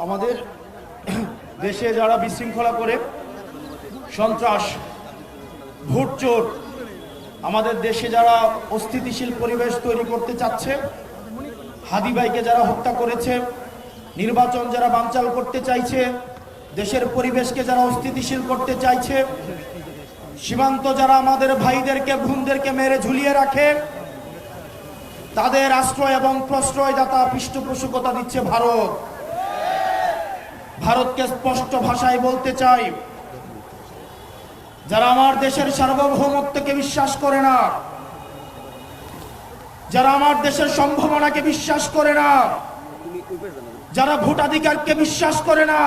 আমাদের দেশে যারা বিশৃঙ্খলা করে সন্ত্রাস ভোট চোর আমাদের দেশে যারা অস্থিতিশীল পরিবেশ তৈরি করতে চাচ্ছে, হাদি ভাইকে যারা হত্যা করেছে, নির্বাচন যারা বানচাল করতে চাইছে, দেশের পরিবেশকে যারা অস্থিতিশীল করতে চাইছে, সীমান্ত যারা আমাদের ভাইদেরকে বোনদেরকে মেরে ঝুলিয়ে রাখে, তাদের আশ্রয় এবং প্রশ্রয়দাতা পৃষ্ঠপোষকতা দিচ্ছে ভারত। ভারতকে স্পষ্ট ভাষায় বলতে চাই, যারা আমার দেশের সার্বভৌমত্বকে বিশ্বাস করে না, যারা আমার দেশের সম্ভাবনাকে বিশ্বাস করে না, যারা ভোটাধিকারকে বিশ্বাস করে না,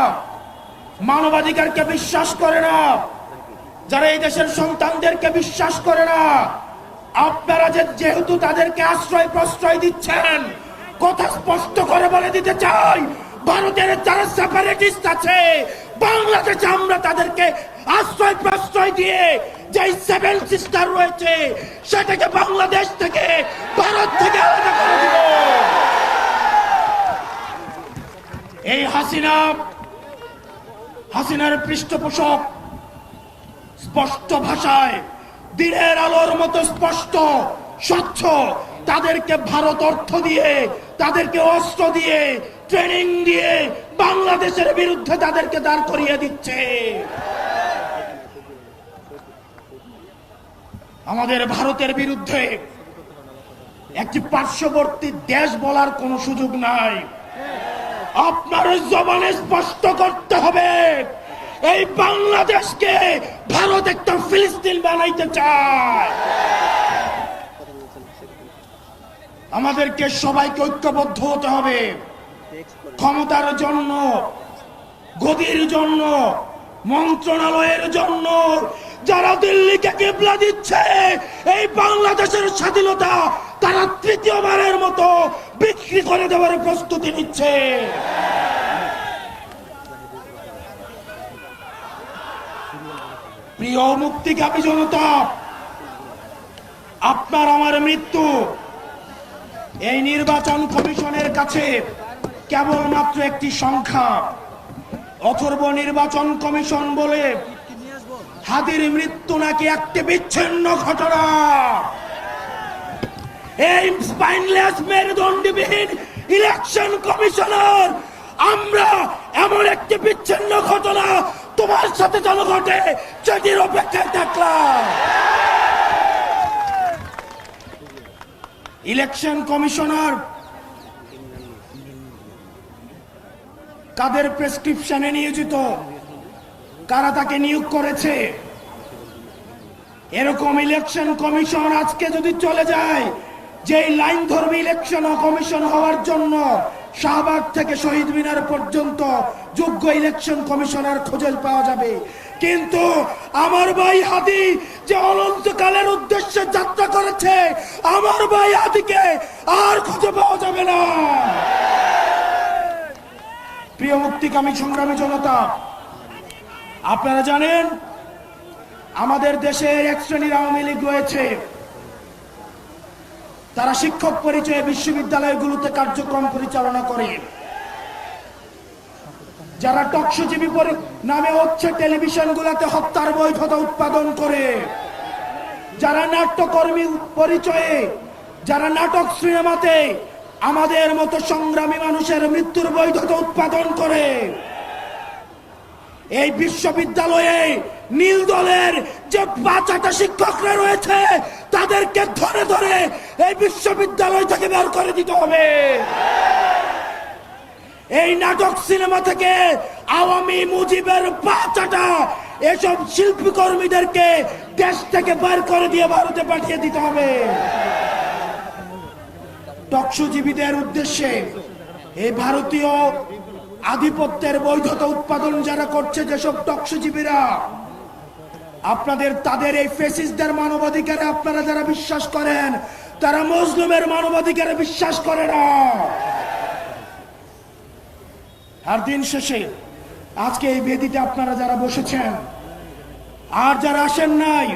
মানবাধিকারকে বিশ্বাস করে না, যারা এই দেশের সন্তানদেরকে বিশ্বাস করে না, আপনারা যেহেতু তাদেরকে আশ্রয় প্রশ্রয় দিচ্ছেন, কথা স্পষ্ট করে বলে দিতে চাই, ভারতের যারা সেপারেটিস্ট আছে বাংলাদেশে আমরা তাদেরকে আশ্রয় প্রশ্রয় দিয়ে যে সেভেন সিস্টার রয়েছে সেটাকে বাংলাদেশ থেকে ভারত থেকে আলাদা করে দিব। এই হাসিনার পৃষ্ঠপোষক স্পষ্ট ভাষায় দিনের আলোর মতো স্পষ্ট স্বচ্ছ, তাদেরকে ভারত অর্থ দিয়ে, তাদেরকে অস্ত্র দিয়ে, ট্রেনিং দিয়ে বাংলাদেশের বিরুদ্ধে তাদেরকে দাঁড় করিয়ে দিচ্ছে। আমাদের ভারতের বিরুদ্ধে একটি পার্শ্ববর্তী দেশ বলার কোনো সুযোগ নাই। আপনার জবানে স্পষ্ট করতে হবে, এই বাংলাদেশকে ভারত একটা ফিলিস্তিন বানাইতে চায়। আমাদেরকে সবাইকে ঐক্যবদ্ধ হতে হবে। ক্ষমতার জন্য, গদির জন্য, মন্ত্রণালয়ের জন্য যারা দিল্লিকে কিবলা দিচ্ছে, এই বাংলাদেশের স্বাধীনতা তারা তৃতীয়বারের মতো বিক্রি করে দেওয়ার প্রস্তুতি নিচ্ছে। প্রিয় মুক্তিকামী জনতা, আপনার আমার মৃত্যু এই নির্বাচন কমিশনের কাছে কেবলমাত্র একটি সংখ্যা। অথর্ব নির্বাচন কমিশন বলে হাদির মৃত্যু নাকি একটি বিচ্ছিন্ন ঘটনা। এই স্পাইনলেস মেরুদণ্ডবিহীন ইলেকশন কমিশনার, আমরা এমন একটি বিচ্ছিন্ন ঘটনা তোমার সাথে যেন ঘটে সেটির অপেক্ষায় থাকলাম। ইলেকশন কমিশনার কাদের প্রেসক্রিপশনে নিয়োজিত, কারা তাকে নিয়োগ করেছে? এরকম ইলেকশন কমিশন আজকে যদি চলে যায়, যে লাইন ধর্মী ইলেকশন কমিশন হওয়ার জন্য শাহবাগ থেকে শহীদ মিনার পর্যন্ত যোগ্য ইলেকশন কমিশনার খুঁজে পাওয়া যাবে, কিন্তু আমার ভাই হাদি যে অনন্তকালের উদ্দেশ্যে যাত্রা করেছে, আমার ভাই হাদিকে আর খুঁজে পাওয়া যাবে না। প্রিয় মুক্তিকামী সংগ্রামী জনতা, আপনারা জানেন আমাদের দেশে এক শ্রেণীর আওয়ামী লীগ রয়েছে, তারা শিক্ষক পরিচয়ে বিশ্ববিদ্যালয়গুলোতে কার্যক্রম পরিচালনা করে, যারা টকশোজীবী নামে হচ্ছে টেলিভিশনগুলোতে হত্যার বৈধতা উৎপাদন করে, যারা নাট্যকর্মী পরিচয়ে, যারা নাটক সিনেমাতে আমাদের মতো সংগ্রামী মানুষের মৃত্যুর বৈধতা উৎপাদন করে, এই বিশ্ববিদ্যালয়ে নীল দলের যে ৫টা শিক্ষকরা রয়েছে তাদেরকে ধরে ধরে এই বিশ্ববিদ্যালয় থেকে বের করে দিতে হবে। এই নাটক সিনেমা থেকে আওয়ামী মুজিবের ৫টা এসব শিল্পী কর্মীদেরকে দেশ থেকে বের করে দিয়ে ভারতে পাঠিয়ে দিতে হবে। টকশোজীবীদের উদ্দেশ্যে এই ভারতীয় আধিপত্যের বৈধতা উৎপাদন যারা করছে, যেসব টকশোজীবীরা, আপনাদের তাদের এই ফেসিস্টদের মানবাধিকারে আপনারা যারা বিশ্বাস করেন, তারা মজলুমের মানবাধিকারে বিশ্বাস করে না। আর দিন শেষে আজকে এই বেদিতে আপনারা যারা বসেছেন আর যারা আসেন নাই,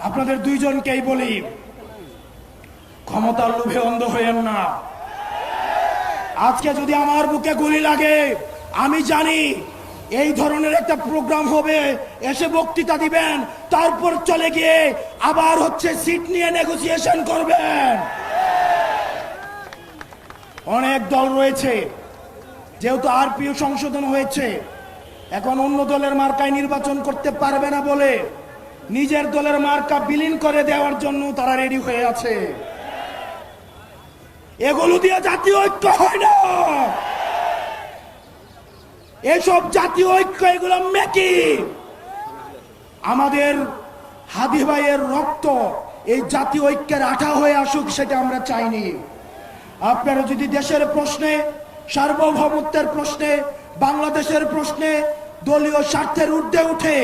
আপনাদের দুইজনকেই বলি, ক্ষমতার লোভে অন্ধ হইয়েন না। আজকে যদি আমার বুকে গুলি লাগে, আমি জানি এই ধরনের একটা প্রোগ্রাম হবে, এসে বক্তৃতা দিবেন, তারপর চলে গিয়ে আবার হচ্ছে সিট নিয়ে নেগোসিয়েশন করবেন। অনেক দল রয়েছে, যেহেতু আরপিও সংশোধন হয়েছে, এখন অন্য দলের মার্কায় নির্বাচন করতে পারবে না বলে নিজের দলের মার্কা বিলীন করে দেওয়ার জন্য তারা রেডি হয়ে আছে। এগুলো দিয়ে জাতীয় ঐক্য হয় না। এসব জাতীয় ঐক্য, এগুলো মেকি। আমাদের হাদি ভাইয়ের রক্ত এই জাতীয় ঐক্যের আঠা হয়ে আসুক, সেটা আমরা চাইনি। আপনারা যদি দেশের প্রশ্নে, সার্বভৌমত্বের প্রশ্নে, বাংলাদেশের প্রশ্নে দলীয় স্বার্থের ঊর্ধ্বে উঠে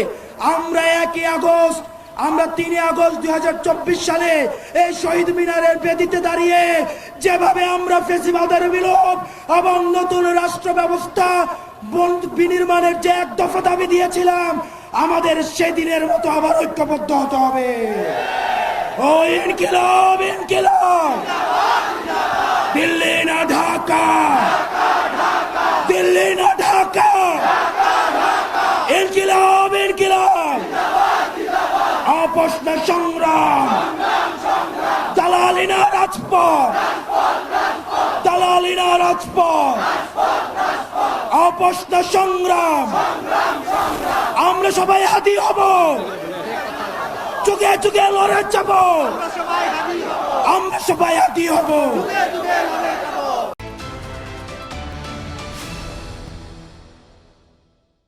আমরা 1 আগস্ট, আমরা 3 আগস্ট 2024 সালে এই শহীদ মিনারের বেদিতে দাঁড়িয়ে যেভাবে আমরা ফ্যাসিবাদের বিলোপ এবং নতুন রাষ্ট্র ব্যবস্থা বিনির্মাণের যে এক দফা দাবি দিয়েছিলাম, আমাদের সেদিনের মতো আবার ঐক্যবদ্ধ হতে হবে। ও ইনকিলাব, ইনকিলাব, দিল্লি না ঢাকা, দিল্লি না ঢাকা, ইনকিলাব, ইনকিলাব, আপোষ না সংগ্রাম, দালালি না রাজপথ, দালালি না রাজপথ, আপোষ না সংগ্রাম। আমরা সবাই হাদি হব, যুগে যুগে লড়ে যাব, আমরা সবাই হাদি হব।